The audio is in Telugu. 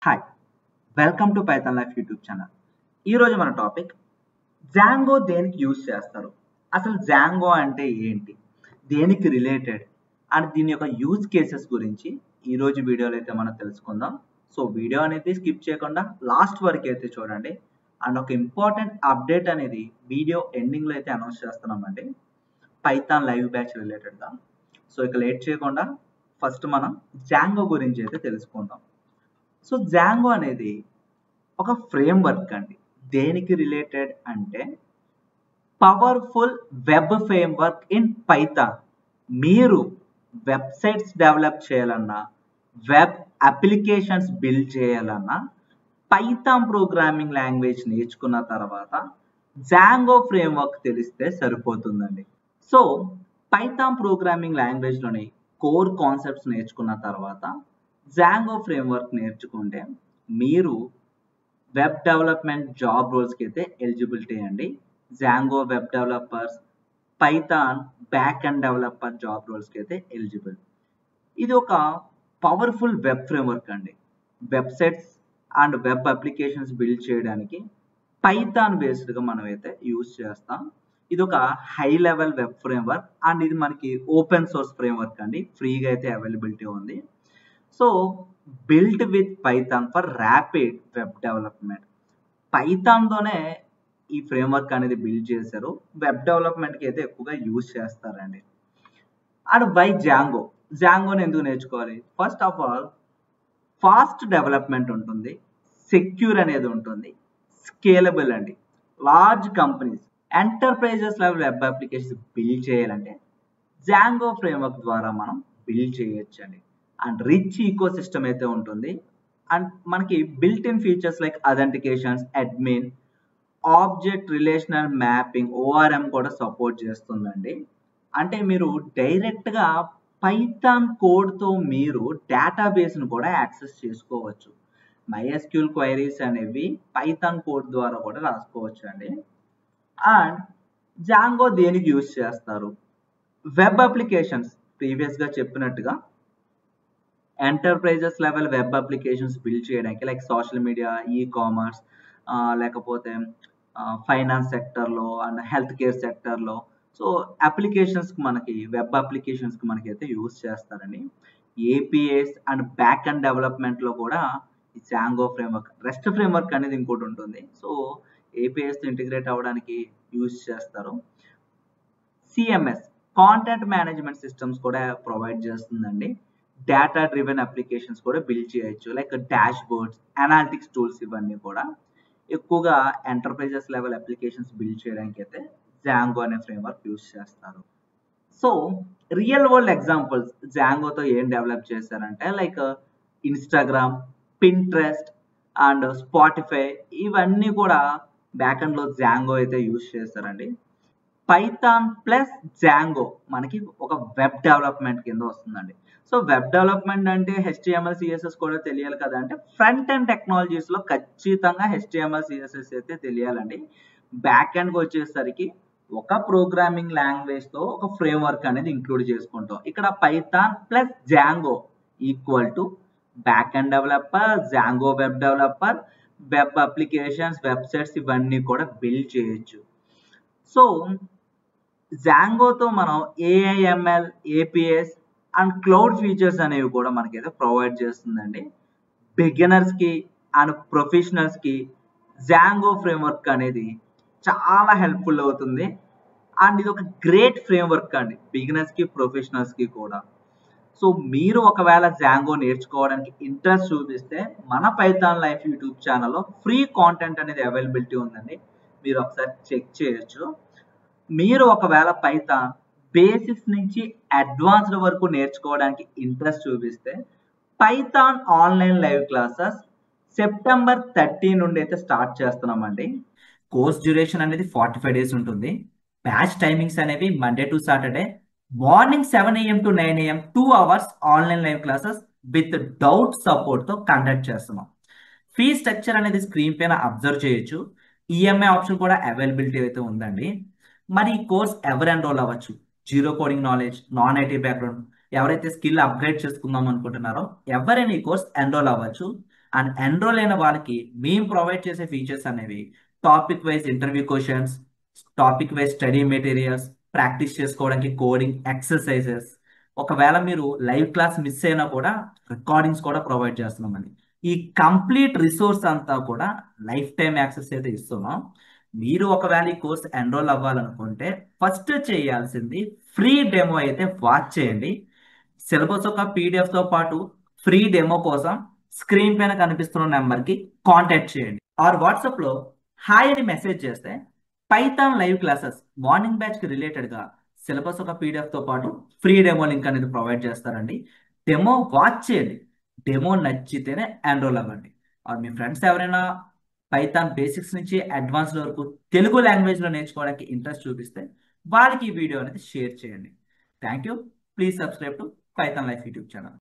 Hi welcome to Python life YouTube channel. ఈరోజు మన టాపిక్ జాంగో దేనికి యూజ్ చేస్తారు, అసలు జాంగో అంటే ఏంటి, దేనికి రిలేటెడ్ అండ్ దీని యొక్క యూజ్ కేసెస్ గురించి ఈరోజు వీడియోలో అయితే మనం తెలుసుకుందాం. సో వీడియో అనేది స్కిప్ చేయకుండా లాస్ట్ వరకు అయితే చూడండి. అండ్ ఒక ఇంపార్టెంట్ అప్డేట్ అనేది వీడియో ఎండింగ్లో అయితే అనౌన్స్ చేస్తున్నామండి పైథాన్ లైవ్ బ్యాచ్ రిలేటెడ్గా. సో ఇక లేట్ చేయకుండా ఫస్ట్ మనం జాంగో గురించి అయితే తెలుసుకుందాం. సో జాంగో అనేది ఒక ఫ్రేమ్వర్క్ అండి. దేనికి రిలేటెడ్ అంటే powerful web framework in Python. మీరు వెబ్సైట్స్ డెవలప్ చేయాలన్నా, వెబ్ అప్లికేషన్స్ బిల్డ్ చేయాలన్నా పైథాన్ ప్రోగ్రామింగ్ లాంగ్వేజ్ నేర్చుకున్న తర్వాత జాంగో ఫ్రేమ్వర్క్ తెలిస్తే సరిపోతుందండి. సో పైథాన్ ప్రోగ్రామింగ్ లాంగ్వేజ్లోని కోర్ కాన్సెప్ట్స్ నేర్చుకున్న తర్వాత జాంగో ఫ్రేమ్వర్క్ నేర్చుకుంటే మీరు వెబ్ డెవలప్మెంట్ జాబ్ రోల్స్కి అయితే ఎలిజిబిలిటీ అండి. Django web developers, Python back and developer job రోల్స్కి అయితే ఎలిజిబుల్. ఇది ఒక పవర్ఫుల్ వెబ్ ఫ్రేమ్వర్క్ అండి. Websites and web applications build చేయడానికి పైథాన్ బేస్డ్గా మనం అయితే యూజ్ చేస్తాం. ఇది ఒక high level web framework and ఇది మనకి ఓపెన్ సోర్స్ ఫ్రేమ్వర్క్ అండి. ఫ్రీగా అయితే అవైలబిలిటీ ఉంది. So built with Python for rapid web development. పైథాన్తోనే ఈ ఫ్రేమ్వర్క్ అనేది బిల్డ్ చేశారు. వెబ్ డెవలప్మెంట్కి అయితే ఎక్కువగా యూజ్ చేస్తారండి. అండ్ బై జాంగో, జాంగోని ఎందుకు నేర్చుకోవాలి? First of all fast development ఉంటుంది, సెక్యూర్ అనేది ఉంటుంది, స్కేలబుల్ అండి. Large companies enterprises level web applications build చేయాలంటే జాంగో ఫ్రేమ్వర్క్ ద్వారా మనం బిల్డ్ చేయొచ్చు అండి. అండ్ రిచ్ ఈకో సిస్టమ్ అయితే ఉంటుంది. అండ్ మనకి built in features like authentications, admin, object relational mapping, ORM కూడా సపోర్ట్ చేస్తుందండి. అంటే మీరు డైరెక్ట్గా పైథాన్ కోడ్తో మీరు డేటాబేస్ను కూడా యాక్సెస్ చేసుకోవచ్చు. MySQL క్వైరీస్ అనేవి పైథాన్ కోడ్ ద్వారా కూడా రాసుకోవచ్చు అండి. అండ్ జాంగో దేనికి యూజ్ చేస్తారు? వెబ్ అప్లికేషన్స్, ప్రీవియస్గా చెప్పినట్టుగా enterprises level web applications build చేయడానికి like social media, e commerce, లేకపోతే ఫైనాన్స్ సెక్టర్లో అండ్ హెల్త్ కేర్ సెక్టర్లో. సో అప్లికేషన్స్కి మనకి వెబ్ అప్లికేషన్స్కి మనకి అయితే యూజ్ చేస్తారండి. ఏపీఎస్ అండ్ బ్యాక్ అండ్ డెవలప్మెంట్లో కూడా ఈ జాంగో ఫ్రేమ్వర్క్, రెస్ట్ ఫ్రేమ్వర్క్ అనేది ఇంకోటి ఉంటుంది. సో ఏపీఎస్తో ఇంటిగ్రేట్ అవ్వడానికి యూజ్ చేస్తారు. సిఎంఎస్, కాంటెంట్ మేనేజ్మెంట్ సిస్టమ్స్ కూడా ప్రొవైడ్ చేస్తుందండి. డేటా డ్రివెన్ అప్లికేషన్స్ కూడా బిల్డ్ చేయొచ్చు like dash boards, analytics tools. ఇవన్నీ కూడా ఎక్కువగా ఎంటర్ప్రైజెస్ లెవెల్ అప్లికేషన్స్ బిల్డ్ చేయడానికి అయితే జాంగో అనే ఫ్రేమ్వర్క్ యూజ్ చేస్తారు. సో రియల్ వరల్డ్ ఎగ్జాంపుల్స్ జాంగోతో ఏం డెవలప్ చేశారంటే like Instagram, Pinterest and Spotify, ఇవన్నీ కూడా బ్యాక్ ఎండ్లో జాంగో అయితే యూజ్ చేస్తారండి. పైథాన్ ప్లస్ జాంగో మనకి ఒక వెబ్ డెవలప్మెంట్ కింద వస్తుందండి. సో వెబ్ డెవలప్మెంట్ అంటే HTML, CSS కూడా తెలియాలి కదా. అంటే ఫ్రంట్ ఎండ్ టెక్నాలజీస్లో ఖచ్చితంగా HTML, CSS అయితే తెలియాలండి. బ్యాక్ ఎండ్కి వచ్చేసరికి ఒక ప్రోగ్రామింగ్ లాంగ్వేజ్తో ఒక ఫ్రేమ్వర్క్ అనేది ఇంక్లూడ్ చేసుకుంటాం. ఇక్కడ Python plus Django equal to back end developer, Django web developer, web applications, websites ఇవన్నీ కూడా బిల్డ్ చేయొచ్చు. సో జాంగోతో మనం AIML, APS and cloud features అనేవి కూడా మనకైతే ప్రొవైడ్ చేస్తుందండి. బిగినర్స్కి అండ్ ప్రొఫెషనల్స్కి జాంగో ఫ్రేమ్వర్క్ అనేది చాలా హెల్ప్ఫుల్ అవుతుంది. అండ్ ఇది ఒక గ్రేట్ ఫ్రేమ్వర్క్ అండి బిగినర్స్కి, ప్రొఫెషనల్స్కి కూడా. సో మీరు ఒకవేళ జాంగో నేర్చుకోవడానికి ఇంట్రెస్ట్ చూపిస్తే మన పైథాన్ లైఫ్ యూట్యూబ్ ఛానల్లో ఫ్రీ కాంటెంట్ అనేది అవైలబిలిటీ ఉందండి. మీరు ఒకసారి చెక్ చేయొచ్చు. మీరు ఒకవేళ పైథాన్ బేసిక్స్ నుంచి అడ్వాన్స్డ్ వరకు నేర్చుకోవడానికి ఇంట్రెస్ట్ చూపిస్తే Python online live classes September 30 నుండి అయితే స్టార్ట్ చేస్తున్నామండి. కోర్స్ డ్యూరేషన్ అనేది 45 days ఉంటుంది. బ్యాచ్ టైమింగ్స్ అనేవి Monday to Saturday morning 7 AM to 9 AM 2 hours online live classes with doubt సపోర్ట్తో కండక్ట్ చేస్తున్నాం. ఫీ స్ట్రక్చర్ అనేది స్క్రీన్ పైన అబ్జర్వ్ చేయొచ్చు. ఈఎంఐ ఆప్షన్ కూడా అవైలబిలిటీ అయితే ఉందండి. మరి ఈ కోర్స్ ఎవరు ఎన్రోల్ అవ్వచ్చు? Zero coding knowledge, non IT background, ఎవరైతే స్కిల్ అప్గ్రేడ్ చేసుకుందాం అనుకుంటున్నారో ఎవరైనా ఈ కోర్స్ ఎన్రోల్ అవ్వచ్చు. అండ్ ఎన్రోల్ అయిన వాళ్ళకి మేము ప్రొవైడ్ చేసే ఫీచర్స్ అనేవి topic wise interview questions, topic wise study materials, practice చేసుకోవడానికి కోడింగ్ ఎక్సర్సైజెస్, ఒకవేళ మీరు లైవ్ క్లాస్ మిస్ అయినా కూడా రికార్డింగ్స్ కూడా ప్రొవైడ్ చేస్తున్నామండి. ఈ కంప్లీట్ రిసోర్స్ అంతా కూడా లైఫ్ టైం యాక్సెస్ అయితే ఇస్తున్నాం. మీరు ఒకవేళ ఈ కోర్స్ ఎన్రోల్ అవ్వాలనుకుంటే ఫస్ట్ చేయాల్సింది ఫ్రీ డెమో అయితే వాచ్ చేయండి. సిలబస్ ఒక పీడిఎఫ్ తో పాటు ఫ్రీ డెమో కోసం స్క్రీన్ పైన కనిపిస్తున్న నెంబర్కి కాంటాక్ట్ చేయండి. ఆర్ వాట్సాప్లో హాయ్ అని మెసేజ్ చేస్తే Python live classes morning batch కి రిలేటెడ్ గా సిలబస్ ఒక పీడిఎఫ్ తో పాటు ఫ్రీ డెమో లింక్ అనేది ప్రొవైడ్ చేస్తారండి. డెమో వాచ్ చేయండి, డెమో నచ్చితేనే ఎన్రోల్ అవ్వండి. ఆర్ మీ ఫ్రెండ్స్ ఎవరైనా పైథాన్ బేసిక్స్ నుంచి అడ్వాన్స్ వరకు తెలుగు లాంగ్వేజ్ లో నేర్చుకోవడానికి ఇంట్రెస్ట్ చూపిస్తే వాళ్ళకి ఈ వీడియో అనేది షేర్ చేయండి. Thank you. Please subscribe to Python life YouTube channel.